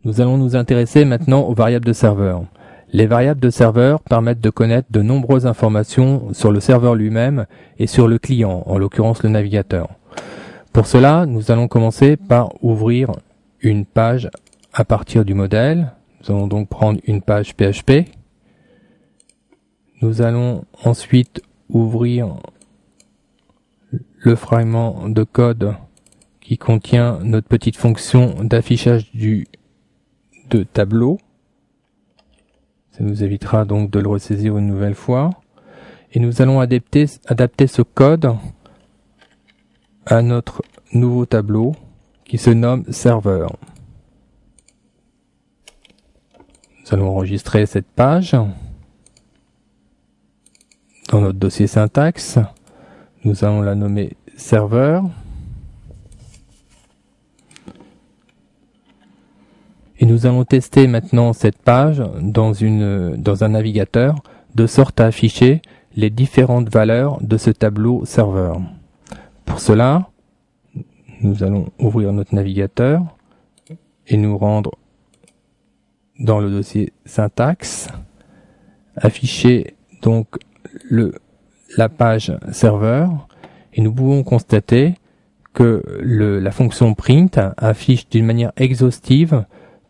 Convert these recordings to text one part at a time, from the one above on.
Nous allons nous intéresser maintenant aux variables de serveur. Les variables de serveur permettent de connaître de nombreuses informations sur le serveur lui-même et sur le client, en l'occurrence le navigateur. Pour cela, nous allons commencer par ouvrir une page à partir du modèle. Nous allons donc prendre une page PHP. Nous allons ensuite ouvrir le fragment de code qui contient notre petite fonction d'affichage de tableau. Ça nous évitera donc de le ressaisir une nouvelle fois. Et nous allons adapter ce code à notre nouveau tableau qui se nomme serveur. Nous allons enregistrer cette page dans notre dossier syntaxe. Nous allons la nommer serveur. Et nous allons tester maintenant cette page dans un navigateur de sorte à afficher les différentes valeurs de ce tableau serveur. Pour cela, nous allons ouvrir notre navigateur et nous rendre dans le dossier syntaxe, afficher donc la page serveur, et nous pouvons constater que la fonction print affiche d'une manière exhaustive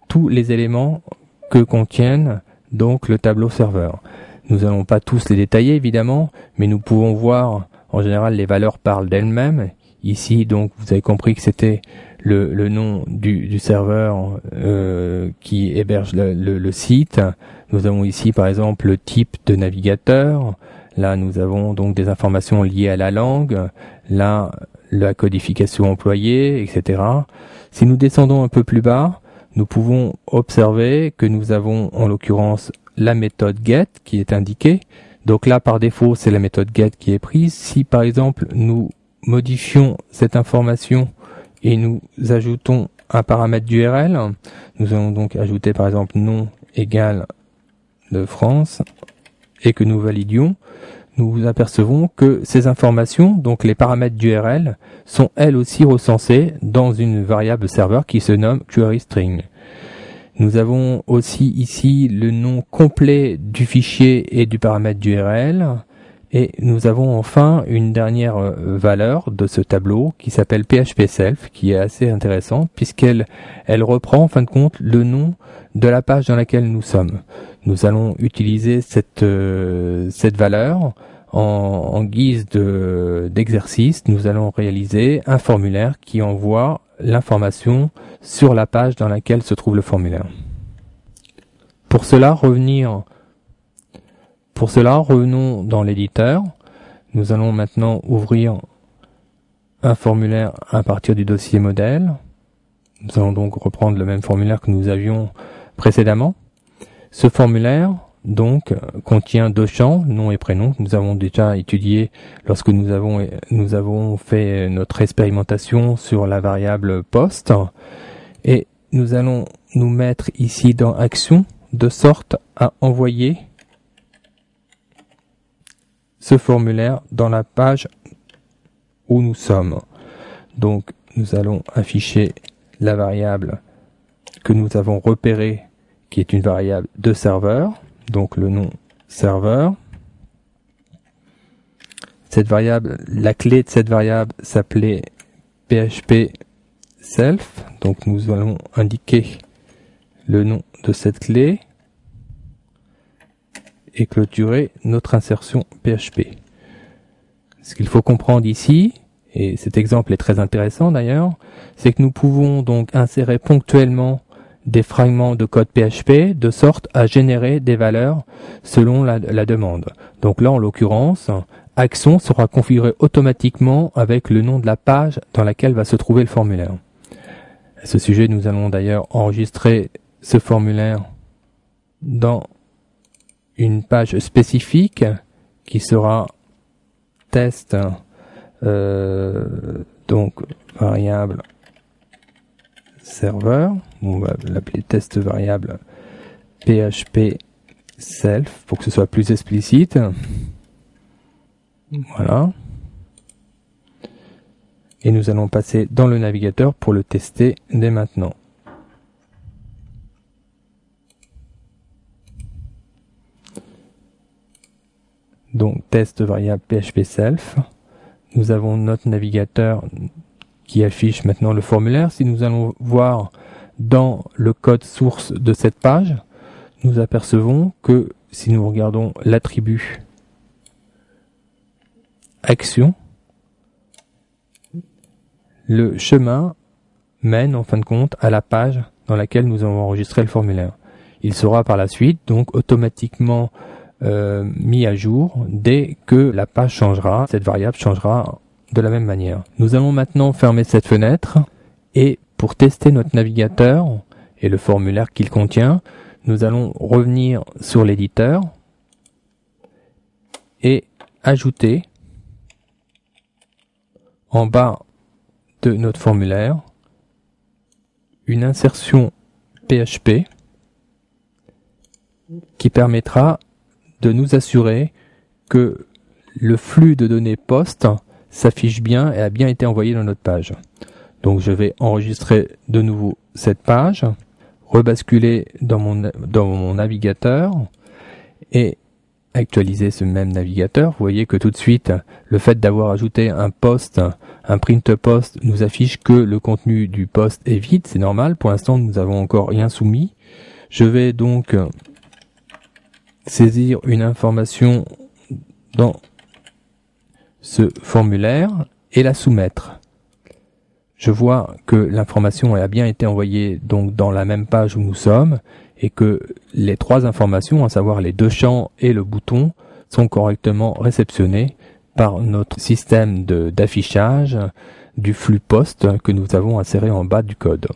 tous les éléments que contiennent donc le tableau serveur. Nous n'allons pas tous les détailler évidemment, mais nous pouvons voir en général les valeurs parlent d'elles-mêmes. Ici donc vous avez compris que c'était le nom du serveur qui héberge le site. Nous avons ici par exemple le type de navigateur. Là nous avons donc des informations liées à la langue. Là la codification employée, etc. Si nous descendons un peu plus bas, nous pouvons observer que nous avons en l'occurrence la méthode get qui est indiquée. Donc là par défaut c'est la méthode get qui est prise. Si par exemple nous modifions cette information et nous ajoutons un paramètre d'URL, nous allons donc ajouter par exemple nom égale de France et que nous validions, nous apercevons que ces informations, donc les paramètres d'URL, sont elles aussi recensées dans une variable serveur qui se nomme query string. Nous avons aussi ici le nom complet du fichier et du paramètre d'URL. Et nous avons enfin une dernière valeur de ce tableau qui s'appelle phpSelf, qui est assez intéressante puisqu'elle reprend en fin de compte le nom de la page dans laquelle nous sommes. Nous allons utiliser cette valeur en guise d'exercice. Nous allons réaliser un formulaire qui envoie l'information sur la page dans laquelle se trouve le formulaire. Pour cela, revenons dans l'éditeur. Nous allons maintenant ouvrir un formulaire à partir du dossier modèle. Nous allons donc reprendre le même formulaire que nous avions précédemment. Ce formulaire donc contient deux champs, nom et prénom, que nous avons déjà étudié lorsque nous avons fait notre expérimentation sur la variable post. Et nous allons nous mettre ici dans action de sorte à envoyer ce formulaire dans la page où nous sommes. Donc nous allons afficher la variable que nous avons repérée qui est une variable de serveur, donc le nom serveur. Cette variable, la clé de cette variable s'appelait phpSelf, donc nous allons indiquer le nom de cette clé et clôturer notre insertion PHP. Ce qu'il faut comprendre ici, et cet exemple est très intéressant d'ailleurs, c'est que nous pouvons donc insérer ponctuellement des fragments de code PHP de sorte à générer des valeurs selon la demande. Donc là en l'occurrence, Action sera configuré automatiquement avec le nom de la page dans laquelle va se trouver le formulaire. À ce sujet, nous allons d'ailleurs enregistrer ce formulaire dans une page spécifique qui sera test, donc variable serveur, on va l'appeler test variable PHP self pour que ce soit plus explicite. Voilà. Et nous allons passer dans le navigateur pour le tester dès maintenant. Donc test variable PHP self. Nous avons notre navigateur qui affiche maintenant le formulaire. Si nous allons voir dans le code source de cette page, nous apercevons que si nous regardons l'attribut action, le chemin mène en fin de compte à la page dans laquelle nous avons enregistré le formulaire. Il sera par la suite donc automatiquement mis à jour dès que la page changera. Cette variable changera de la même manière. Nous allons maintenant fermer cette fenêtre et pour tester notre navigateur et le formulaire qu'il contient, nous allons revenir sur l'éditeur et ajouter en bas de notre formulaire une insertion PHP qui permettra de nous assurer que le flux de données post s'affiche bien et a bien été envoyé dans notre page. Donc je vais enregistrer de nouveau cette page, rebasculer dans mon navigateur et actualiser ce même navigateur. Vous voyez que tout de suite, le fait d'avoir ajouté un post, un print post, nous affiche que le contenu du post est vide. C'est normal. Pour l'instant, nous n'avons encore rien soumis. Je vais donc saisir une information dans ce formulaire et la soumettre. Je vois que l'information a bien été envoyée donc dans la même page où nous sommes et que les trois informations, à savoir les deux champs et le bouton, sont correctement réceptionnées par notre système d'affichage du flux post que nous avons inséré en bas du code.